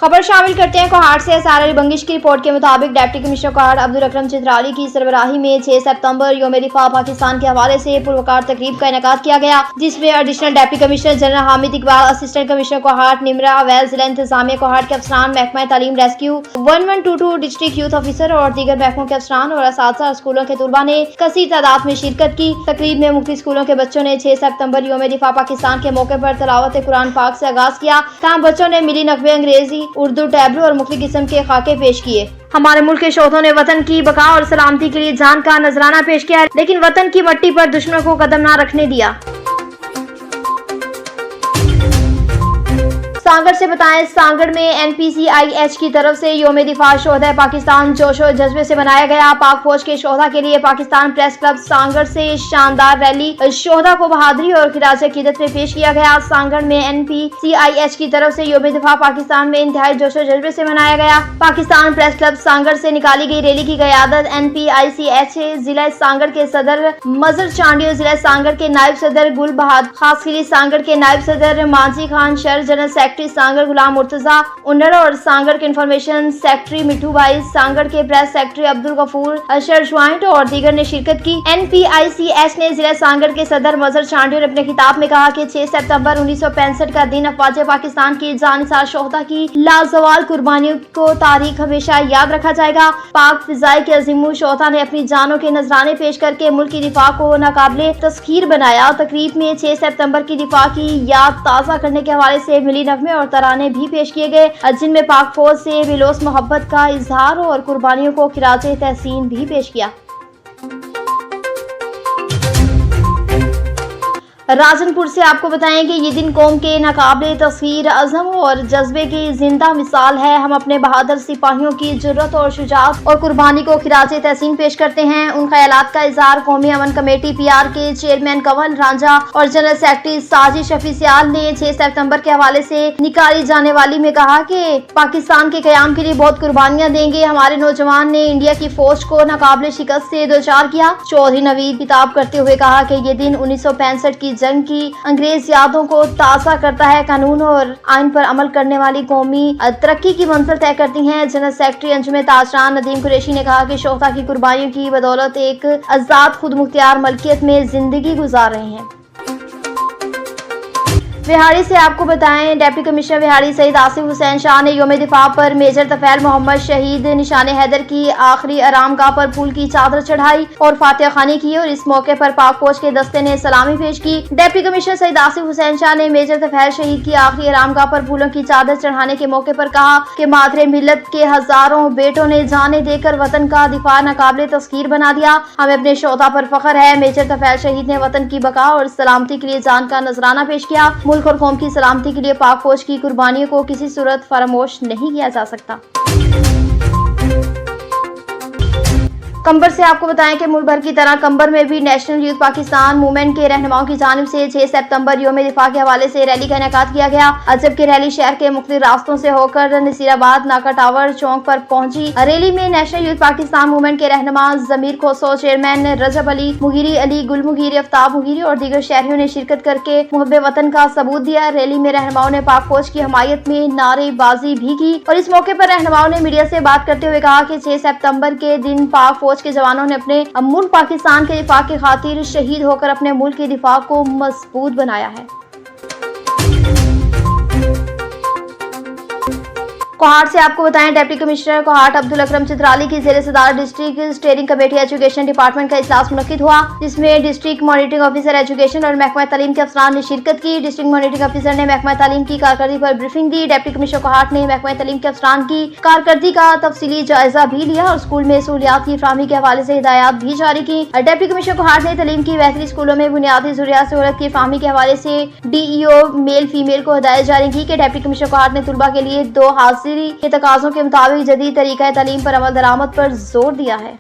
खबर शामिल करते हैं कोहाट से। एसआर अली बंगिश की रिपोर्ट के मुताबिक डिप्टी कमिश्नर कोहाट अब्दुल अकरम चित्राली की सरबराही में 6 सितंबर यौम दिफा पाकिस्तान के हवाले से पुरवकार तकरीब का इनेकाद किया गया, जिसमें additional deputy commissioner general Hamid Iqbal, assistant commissioner Kohat Nimra अवैल, जिला इंतजामिया कोहाट के अफसरान, महकमा तालीम रेस्क्यू 1122 डिस्ट्रिक्ट यूथ ऑफिसर और दीगर महकमों के अफसरान और असातिज़ा और स्कूलों के तलबा ने कसीर तादाद में शिरकत की। तकरीब में मुख्तलिफ स्कूलों के बच्चों ने 6 सितंबर यौम दिफा पाकिस्तान के मौके पर तिलावत कुरान पाक से आगाज किया। तमाम बच्चों ने मिली नकबे, अंग्रेजी, उर्दू, टैबलो और मुख्तलिफ किस्म के खाके पेश किए। हमारे मुल्क के शोधों ने वतन की बका और सलामती के लिए जान का नजराना पेश किया, लेकिन वतन की मट्टी पर दुश्मनों को कदम न रखने दिया। सांगड़ से बताएं, सांगड़ में NPCIH की तरफ से यौम दिफा शोहदा पाकिस्तान जोश और जज्बे से मनाया गया। पाक फौज के शोहदा के लिए पाकिस्तान प्रेस क्लब सांगड़ से शानदार रैली शोहदा को बहादुरी और खिराज अकीदत में पेश किया गया। सांगड़ में NPCIH की तरफ से यौम दिफा पाकिस्तान में इंतहाई जोश और जज्बे से मनाया गया। पाकिस्तान प्रेस क्लब सांगड़ से निकाली गई रैली की क़यादत NPICH जिला सांगड़ के सदर मजर चांडियो, जिला सांगड़ के नायब सदर गुल बहादुर खासखीरी, सांगड़ के नायब सदर मानसी खान शर, जनरल सेक्रेटरी सांगड़ गुलाम मुर्तजा उन्नर और सांगड़ के इंफॉर्मेशन सेक्रेटरी मिठू भाई, सांगड़ के press secretary Abdul Ghafoor Ashar joint और दीगर ने शिरकत की। NPICH ने जिला सांगड़ के सदर मजर चांडियो ने अपने खिताब में कहा कि 6 सितंबर 1965 का दिन अफवाज पाकिस्तान की जानिसार शोहदा की लाजवाल कुर्बानियों को तारीख हमेशा याद रखा जाएगा। पाक फिजाई के अजीमु शोहदा ने अपनी जानों के नजराने पेश करके मुल्क की दिफा को नाकाबिले तस्खीर बनाया। तकरीब में 6 सितंबर की दिफा की याद ताज़ा करने के हवाले से मिली नगमे और तराने भी पेश किए गए, जिनमें पाक फौज से बिलोस मोहब्बत का इजहार और कुर्बानियों को खिराजे तहसीन भी पेश किया। राजनपुर से आपको बताएं कि ये दिन कौम के नाकाबिले तस्वीर अज़म और जज्बे की जिंदा मिसाल है। हम अपने बहादुर सिपाहियों की जुर्रत और शुजाअत और कुर्बानी को खिराजे तहसीन पेश करते हैं। उन ख्यालात का इजहार कौमी अमन कमेटी PR के चेयरमैन कंवल रांझा और जनरल सेक्रेटरी साजिद शफी सियाल ने 6 सितंबर के हवाले से निकाली जाने वाली में कहा कि पाकिस्तान के क़याम के लिए बहुत कुर्बानियां देंगे। हमारे नौजवान ने इंडिया की फौज को नाकाबिले शिकस्त से दो चार किया। चौधरी नवीद खिताब करते हुए कहा कि ये दिन 1965 की जंग की अंग्रेज यादों को ताज़ा करता है। कानून और आइन पर अमल करने वाली कौमी तरक्की की मंजिल तय करती हैं। जनरल सेक्रेटरी अंजुम ताजरान नदीम कुरैशी ने कहा कि शोहदा की कुर्बानियों की बदौलत एक आजाद खुद मुख्तियार मलकियत में जिंदगी गुजार रहे हैं। विहाड़ी से आपको बताएं, डिप्टी कमिश्नर विहाड़ी सईद आसिफ हुसैन शाह ने यौम दिफा पर मेजर तफैल मोहम्मद शहीद निशान हैदर की आखिरी आरामगाह पर फूल की चादर चढ़ाई और फातिहा खानी की और इस मौके पर पाक फौज के दस्ते ने सलामी पेश की। डिप्टी कमिश्नर सईद आसिफ हुसैन शाह ने मेजर तफैल शहीद की आखिरी आरामगाह पर फूलों की चादर चढ़ाने के मौके पर कहा कि मादरे मिल्लत के हजारों बेटों ने जाने देकर वतन का दिफा नाकाबिले तस्खीर बना दिया। हमें अपने शोहदा पर फख्र है। मेजर तफैल शहीद ने वतन की बका और सलामती के लिए जान का नजराना पेश किया। मुल्क और कौम की सलामती के लिए पाक फौज की कुर्बानियों को किसी सूरत फरामोश नहीं किया जा सकता। कंबर से आपको बताएं कि मुल्क भर की तरह कंबर में भी नेशनल यूथ पाकिस्तान मूवमेंट के रहनुमाओं की जानिब से 6 सितंबर यौम दिफा के हवाले से रैली का इनेकाद किया गया। जबकि रैली शहर के मुख्तलिफ रास्तों से होकर नसीराबाद नाका टावर चौक पर पहुंची। रैली में नेशनल यूथ पाकिस्तान मूवमेंट के रहनुमा जमीर खोसो, चेयरमैन रजब अली मुगीरी, अली गुल मुगीरी, अफ्ताब मुगीरी और दीगर शहरियों ने शिरकत करके मुहब्बे वतन का सबूत दिया। रैली में रहनुमाओं ने पाक फौज की हमायत में नारेबाजी भी की और इस मौके पर रहनुमाओं ने मीडिया से बात करते हुए कहा कि 6 सितंबर के दिन पाक फौज के जवानों ने अपने मुल्क पाकिस्तान के दिफा की खातिर शहीद होकर अपने मुल्क के दिफा को मजबूत बनाया है। कोहाट से आपको बताएं, डिप्टी कमिश्नर कोहाट अब्दुल अकरम चित्राली की ज़ेर सदार district steering committee education department का इजलास मुनक्किद हुआ, जिसमें डिस्ट्रिक्ट मॉनिटरिंग ऑफिसर एजुकेशन और महकमा तालीम के अफसरान ने शिरकत की। डिस्ट्रिक्ट मॉनिटरिंग ऑफिसर ने महकमा तालीम की कारकर्दगी पर ब्रीफिंग दी। डिप्टी कमिश्नर कोहाट ने महकमा तालीम के अफसरान की कारकर्दगी का तफसीली जायजा भी लिया और स्कूल में सहूलियात की फराहमी के हवाले से हिदायत भी जारी की। डिप्टी कमिश्नर कोहाट ने तालीम की बेहतरी स्कूलों में बुनियादी ज़रूरियात सहूलत की फराहमी के हवाले से DEO मेल फीमेल को हिदायत जारी की कि डिप्टी कमिश्नर कोहाट ने तुलबा के लिए 2 हाजिरी के तकाज़ों के मुताबिक जदीद तरीका तालीम पर अमल दरामद पर जोर दिया है।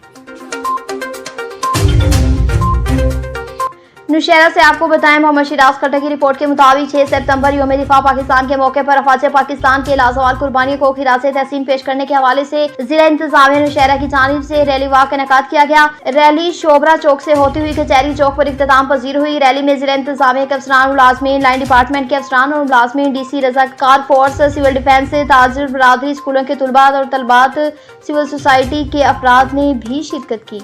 नौशहरा से आपको बताएं, मोहम्मद शिराज खट्टर की रिपोर्ट के मुताबिक 6 सितंबर यौम दिफा पाकिस्तान के मौके पर अफवाज पाकिस्तान के लाजवाल कुर्बानियों को खिरासे तहसीन पेश करने के हवाले से जिला इंतजामिया नौशहरा की जानिब से रैली वाक का इनेकाद किया गया। रैली शोबरा चौक से होती हुई कचहरी चौक पर इख्तिताम पजीर हुई। रैली में जिला इंतजामिया के अफसरान, मुलाजमीन, लाइन डिपार्टमेंट के अफसरान और मुलाजमीन, DC रज़ाकार फोर्स, सिविल डिफेंस, ताजिर बरादरी, स्कूलों के तुलबात और तलबात, सिविल सोसाइटी के अफराद ने भी शिरकत की।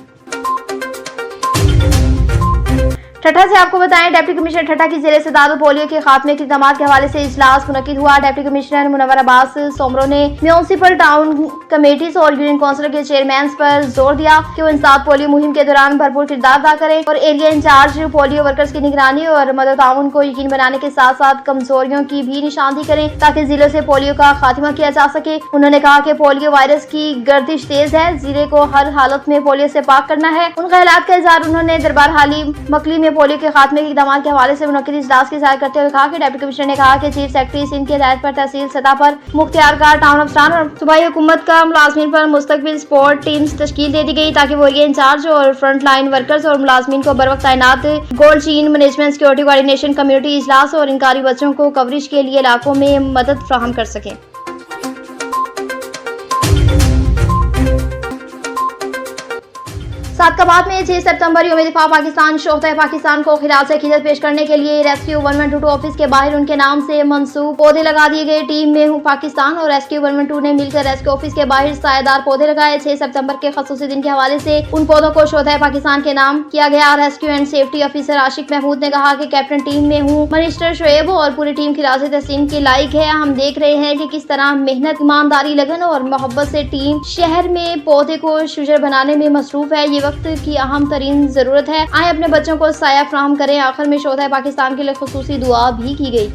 ठट्ठा से आपको बताएं, डिप्टी कमिश्नर ठट्ठा की ज़ेरे सदारत पोलियो के खात्मे के इक़दामात के हवाले से इजलास मुनक्किद हुआ। डिप्टी कमिश्नर मुनव्वर अब्बास सोमरो ने म्यूनिसिपल टाउन कमेटीज और यूनियन काउंसिल के चेयरमैन पर जोर दिया कि वो इंसाफ पोलियो मुहिम के दौरान भरपूर किरदार अदा करें और एरिया इंचार्ज पोलियो वर्कर्स की निगरानी और मदद ताउन को यकीन बनाने के साथ साथ कमजोरियों की भी निशानदेही करें ताकि जिले से पोलियो का खात्मा किया जा सके। उन्होंने कहा कि पोलियो वायरस की गर्दिश तेज है, जिले को हर हालत में पोलियो से पाक करना है। उन ख्यालात का इजहार उन्होंने दरबार हाली मकली में पोलियो के खात्मे के इक़दामात के हवाले से मुनक्किद इजलास की सैर करते हुए कहा कि डिप्टी कमिश्नर ने कहा कि चीफ सेक्रेटरी सिंध की हिदायत पर तहसील सतह पर मुख्तियारकार टाउन अफसरान और सूबाई हुकूमत का मुलाजमीन पर मुस्तकबिल सपोर्ट टीम्स तश्कील दे दी गई ताकि वो एरिया इंचार्ज और फ्रंट लाइन वर्कर्स और मुलाजमीन को बरवक्त तैनात gold chain management, security coordination, community इजलास और इनकारी बच्चों को कवरेज के लिए इलाकों में मदद फराहम कर सकें। सादकाबाद में 6 सितंबर यौम दिफा पाकिस्तान शोहदा पाकिस्तान को खिरासे खिदमत पेश करने के लिए रेस्क्यू 1112 ऑफिस के बाहर उनके नाम से मंसूब पौधे लगा दिए गए। टीम में हूँ पाकिस्तान और रेस्क्यू 112 ने मिलकर रेस्क्यू ऑफिस के बाहर सायेदार पौधे लगाए। 6 सितंबर के खसूसी दिन के हवाले से उन पौधों को शोहदा पाकिस्तान के नाम किया गया। रेस्क्यू एंड सेफ्टी ऑफिसर आशिक महमूद ने कहा कि कैप्टन टीम में हूँ मिनिस्टर शोएब और पूरी टीम खिरासे तहसीन के लायक है। हम देख रहे हैं कि किस तरह मेहनत, ईमानदारी, लगन और मोहब्बत से टीम शहर में पौधे को शुजर बनाने में मसरूफ है। ये वक्त की अहम तरीन जरूरत है। आए अपने बच्चों को साया फराहम करें। आखिर में शोहदा पाकिस्तान के लिए खुसूसी दुआ भी की गई।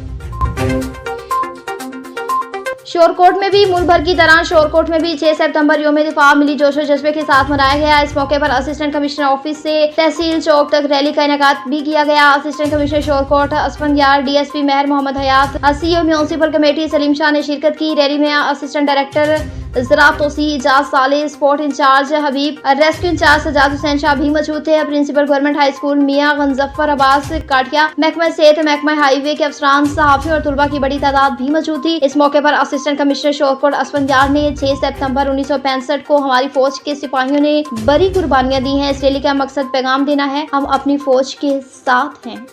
शोरकोट में भी मुल्क भर की तरह शोरकोट में भी 6 सितंबर यौम दिफा मिली जोशो जज्बे के साथ मनाया गया। इस मौके पर असिस्टेंट कमिश्नर ऑफिस से तहसील चौक तक रैली का इनेकाद भी किया गया। असिस्टेंट कमिश्नर शोरकोट असफंगियार, DSP महर मोहम्मद हयात, CEO municipal committee Salim Shah ने शिरकत की। रैली में असिस्टेंट डायरेक्टर ज़राअत तोसी, इजाज साले, स्पोर्ट इंचार्ज हबीब, रेस्क्यू इंचार्ज सजाद हुसैन शाह भी मौजूद थे। प्रिंसिपल गवर्नमेंट हाई स्कूल मियां गंजफ्फर अब्बास काटिया, महकमा सेहत, महकमा हाईवे के अफसरान, सहाफी और तुलबा की बड़ी तादाद भी मौजूद थी। इस मौके पर असिस्टेंट कमिश्नर शोरकोट असफंगियार ने 6 सितंबर 1965 को हमारी फौज के सिपाहियों ने बड़ी कुर्बानियां दी हैं। इस रैली का मकसद पैगाम देना है, हम अपनी फौज के साथ हैं।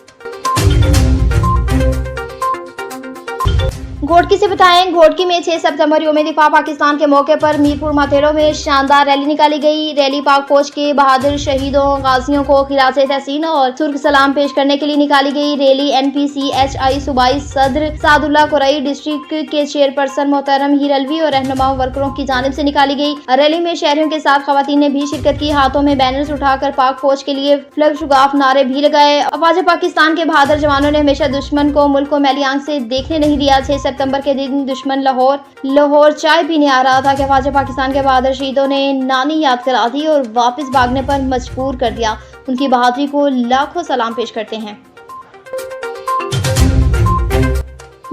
घोटकी से बताएं, घोटकी में 6 सितंबर यौम दिफा पाकिस्तान के मौके पर मीरपुर माथेरो में शानदार रैली निकाली गई। रैली पाक फौज के बहादुर शहीदों गाजियों को खिरासे तहसीन और सुर्ख सलाम पेश करने के लिए निकाली गई। रैली NPCHI सूबाई सदर सादुल्ला कुरई, डिस्ट्रिक्ट के चेयरपर्सन मोहतरम हीरलवी और रहनुमा वर्करों की जानिब से निकाली गई। रैली में शहरियों के साथ खवातीन ने भी शिरकत की। हाथों में बैनर्स उठाकर पाक फौज के लिए फ्लग शुगाफ नारे भी लगाए। अफवाज पाकिस्तान के बहादुर जवानों ने हमेशा दुश्मन को मुल्क को मैली आंख से देखने नहीं दिया। 6 सितंबर के दिन दुश्मन लाहौर चाय पीने आ रहा था कि अफवाज पाकिस्तान के बहादुर शहीदों ने नानी याद करा दी और वापस भागने पर मजबूर कर दिया। उनकी बहादुरी को लाखों सलाम पेश करते हैं।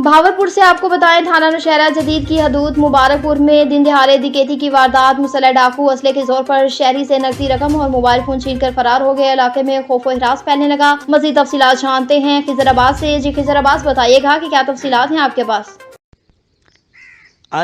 भावलपुर से आपको बताएं, थाना नौशहरा जदीद की हदूद मुबारकपुर में दिन दिहाड़े डकैती की वारदात। मुसल्लह डाकू असले के जोर पर शहरी से नकदी रकम और मोबाइल फोन छीनकर फरार हो गए। इलाके में खौफ व हिरास फैलने लगा। मजीद तफसीलात जानते हैं खिजराबाद से। जी खिजराबाद, बताइएगा कि क्या तफसीलात हैं आपके पास।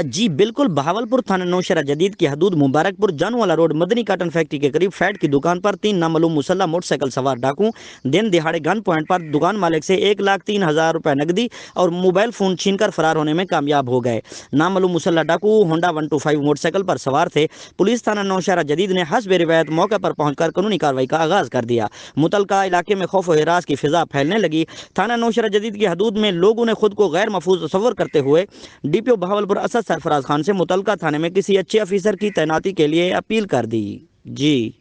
जी बिल्कुल, बहावलपुर थाना नौशहरा जदीद की हदूद Mubarakpur Janwala road Madni cotton factory के करीब फैट की दुकान पर 3 नामालूम मुसल्लह मोटरसाइकिल सवार डाकू दिन दिहाड़े गन पॉइंट पर दुकान मालिक से 1,03,000 रुपए नकदी और मोबाइल फोन छीनकर फरार होने में कामयाब हो गए। नामालूम मुसल्लह डाकू होंडा 125 मोटरसाइकिल पर सवार थे। पुलिस थाना नौशहरा जदीद ने हस्ब रिवायत मौके पर पहुंचकर कानूनी कार्रवाई का आगाज कर दिया। मुतलका इलाके में खौफ व हिरास की फिजा फैलने लगी। थाना नौशहरा जदीद की हदूद में लोगों ने खुद को गैर महफूज तस्वर करते हुए DPO बहावलपुर असद सरफराज खान से मुतलका थाने में किसी अच्छे अफीसर की तैनाती के लिए अपील कर दी। जी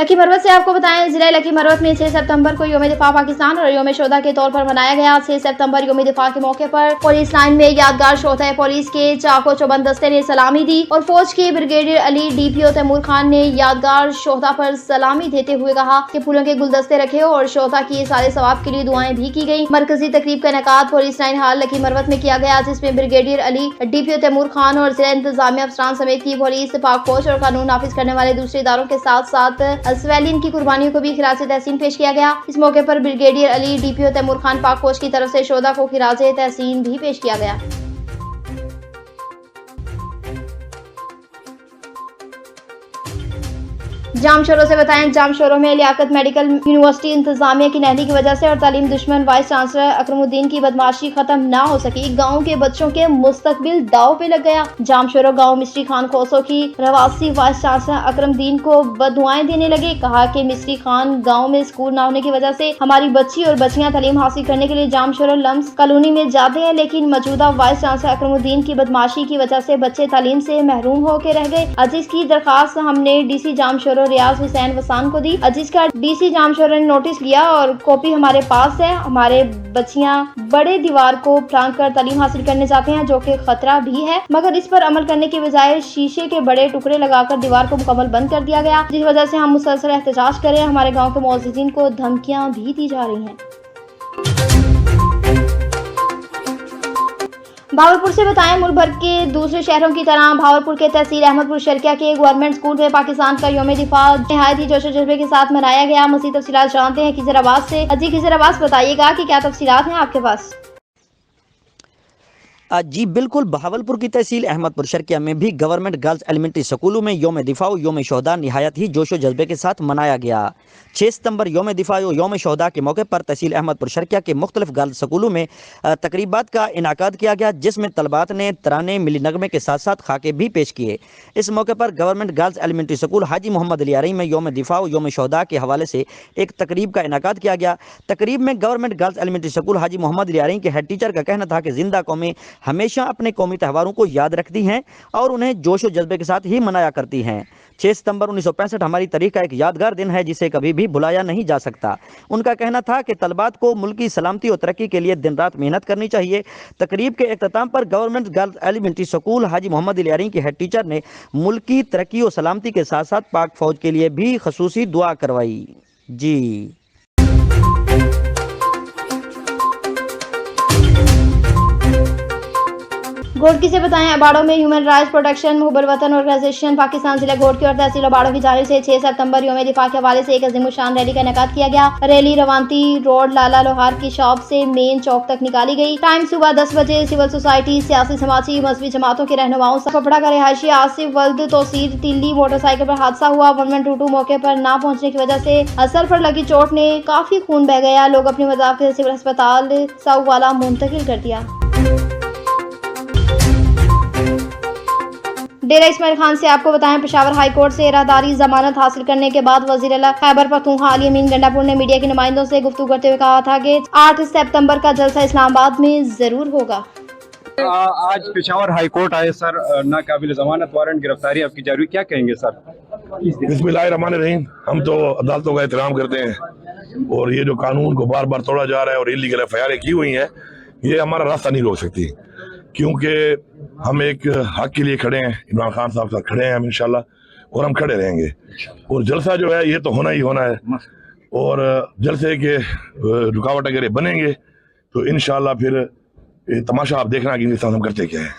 लकी मरवत से आपको बताएं, जिला लकी मरवत में 6 सितंबर को योम दिफा पाकिस्तान और योम शोधा के तौर पर मनाया गया। 6 सितंबर योम दिफा के मौके पर पुलिस लाइन में यादगार शोधा पुलिस के चाको चौबंद दस्ते ने सलामी दी और फौज के brigadier Ali DPO Taimur Khan ने यादगार शोधा पर सलामी देते हुए कहा कि फूलों के गुलदस्ते रखे और शोधा की सारे सवाब के लिए दुआएं भी की गई। मरकजी तकरीब का इनेकाद पुलिस लाइन हाल लकी मरवत में किया गया, जिसमें brigadier Ali DPO Taimur Khan और जिला इंतजामिया अफसरान समेत की पुलिस, पाक फौज और कानून नाफिज करने वाले दूसरे इदारों के साथ साथ सिविलियन की कुर्बानियों को भी खिराज तहसीन पेश किया गया। इस मौके पर brigadier Ali DPO Taimur Khan पाक फौज की तरफ से शोधा को खिराज तहसीन भी पेश किया गया। जामशोरों से बताएं, जामशोरों में लियाकत मेडिकल यूनिवर्सिटी इंतजामिया की नहली की वजह से और तालीम दुश्मन वाइस चांसलर अकरमुद्दीन की बदमाशी खत्म ना हो सकी। गांव के बच्चों के मुस्तकबिल दाव पे लग गया। जामशोरों गांव मिस्री खान खोसो की रवासी वाइस चांसलर अकरमुद्दीन को बददुआएं देने लगे। कहा कि मिस्री खान गाँव में स्कूल न होने की वजह से हमारी बच्ची और बच्चियां तालीम हासिल करने के लिए जामशोरों लम्स कॉलोनी में जाते हैं, लेकिन मौजूदा वाइस चांसलर अकरमुद्दीन की बदमाशी की वजह से बच्चे तालीम से महरूम होकर रह गए। जिसकी दरखास्त हमने डीसी जामशोरों रियाज हुसैन वसान को दी, जिसका डीसी जामशोरों ने नोटिस लिया और कॉपी हमारे पास है। हमारे बच्चियां बड़े दीवार को प्रांग कर तालीम हासिल करने जाते हैं, जो कि खतरा भी है, मगर इस पर अमल करने के बजाय शीशे के बड़े टुकड़े लगाकर दीवार को मुकम्मल बंद कर दिया गया, जिस वजह से हम मुसलसल एहतजाज करें। हमारे गाँव के मुअज्जिजीन को धमकियाँ भी दी जा रही हैं। भावलपुर से बताएं, मुल्क भर के दूसरे शहरों की तरह भावलपुर के तहसील अहमदपुर शर्किया के गवर्नमेंट स्कूल में पाकिस्तान का योम दिफा निहायत ही जोशो जज्बे के साथ मनाया गया। मज़ीद तफसीलात जानते हैं खिजर अब्बास से। जी खिजर अब्बास, बताइएगा कि क्या तफसीलात हैं आपके पास? जी बिल्कुल, बहावलपुर की तहसील अहमदपुर शर्किया में भी गवर्नमेंट गर्ल्स एलिमेंट्री स्कूलों में योम दिफा और योम शोहदा निहायत ही जोशो जज्बे के साथ मनाया गया। 6 सितंबर योम दिफा और योम शोहदा के मौके पर तहसील अहमदपुर शर्किया के मुख्तलिफ गर्ल्स स्कूलों में तकरीबात का इनाकाद किया गया, जिसमें तलबात ने तराने मिली नगमे के साथ साथ खाके भी पेश किए। इस मौके पर गवर्नमेंट गर्ल्स एलिमेंट्री स्कूल हाजी मोहम्मद अली आरई में योम दिफा और योम शोहदा के हवाले से एक तकरीब का इनाकाद किया गया। तकरीब में गवर्नमेंट गर्ल्स एलिमेंट्री स्कूल हाजी मोहम्मद अली आरई के हेड टीचर का कहना था कि जिंदा कौमें हमेशा अपने कौमी त्योहारों को याद रखती हैं और उन्हें जोश और जज्बे के साथ ही मनाया करती हैं। 6 सितंबर 1965 हमारी तारीख का एक यादगार दिन है, जिसे कभी भी भुलाया नहीं जा सकता। उनका कहना था कि तलबात को मुल्क की सलामती और तरक्की के लिए दिन रात मेहनत करनी चाहिए। तकरीब के इख्तिताम पर गवर्नमेंट गर्ल्स एलिमेंट्री स्कूल हाजी मोहम्मद अली आरई के हेड टीचर ने मुल्क की तरक्की और सलामती के साथ साथ पाक फौज के लिए भी खसूसी दुआ करवाई। जी घोड़की से बताएं, अबाड़ो में ह्यूमन राइट्स प्रोटेक्शन मुहब्बत वतन ऑर्गेनाइजेशन पाकिस्तान जिला घोड़की और तहसील अबाड़ो की जानिब से 6 सितंबर योम दिफा के हवाले से एक अज़ीमुशान रैली का इनेकाद किया गया। रैली रवानती रोड लाला लोहार की शॉप से मेन चौक तक निकाली गई। टाइम सुबह 10 बजे। सिविल सोसाइटी, सियासी समाजी मजहबी जमातों के रहनुमाओं पपड़ा का रिहायशी आसिफ वल्द तोसीर तिल्ली मोटरसाइकिल पर हादसा हुआ। 1122 मौके पर ना पहुंचने की वजह से असर पर लगी चोट ने काफी खून बह गया। लोग अपनी मजाक से सिविल अस्पताल साउवाला मुंतकिल कर दिया। डेरा इस्माइल खान से आपको बताएं, पेशावर हाई कोर्ट से राहदारी जमानत हासिल करने के बाद वजीर आला खैबर पख्तूनख्वा अली अमीन गंडापुर ने मीडिया के नुमाइंदों से गुफ्तगू करते हुए कहा था कि 8 सितंबर का जलसा इस्लामाबाद में जरूर होगा। आज पेशावर हाई कोर्ट आए सर, नाकाबिल जमानत वारंट गिरफ्तारी आपकी जारी, क्या कहेंगे सर? बिस्मिल्लाहिर्रहमानिर्रहीम। हम तो अदालतों का एहतराम करते हैं और ये जो कानून को बार बार तोड़ा जा रहा है और इलीगल FIR की हुई है, ये हमारा रास्ता नहीं रोक सकती, क्योंकि हम एक हक के लिए खड़े हैं। इमरान खान साहब साथ खड़े हैं हम इंशाल्लाह, और हम खड़े रहेंगे। और जलसा जो है ये तो होना ही होना है, और जलसे के रुकावट अगर बनेंगे तो इंशाल्लाह फिर तमाशा आप देखना कि हम करते क्या है।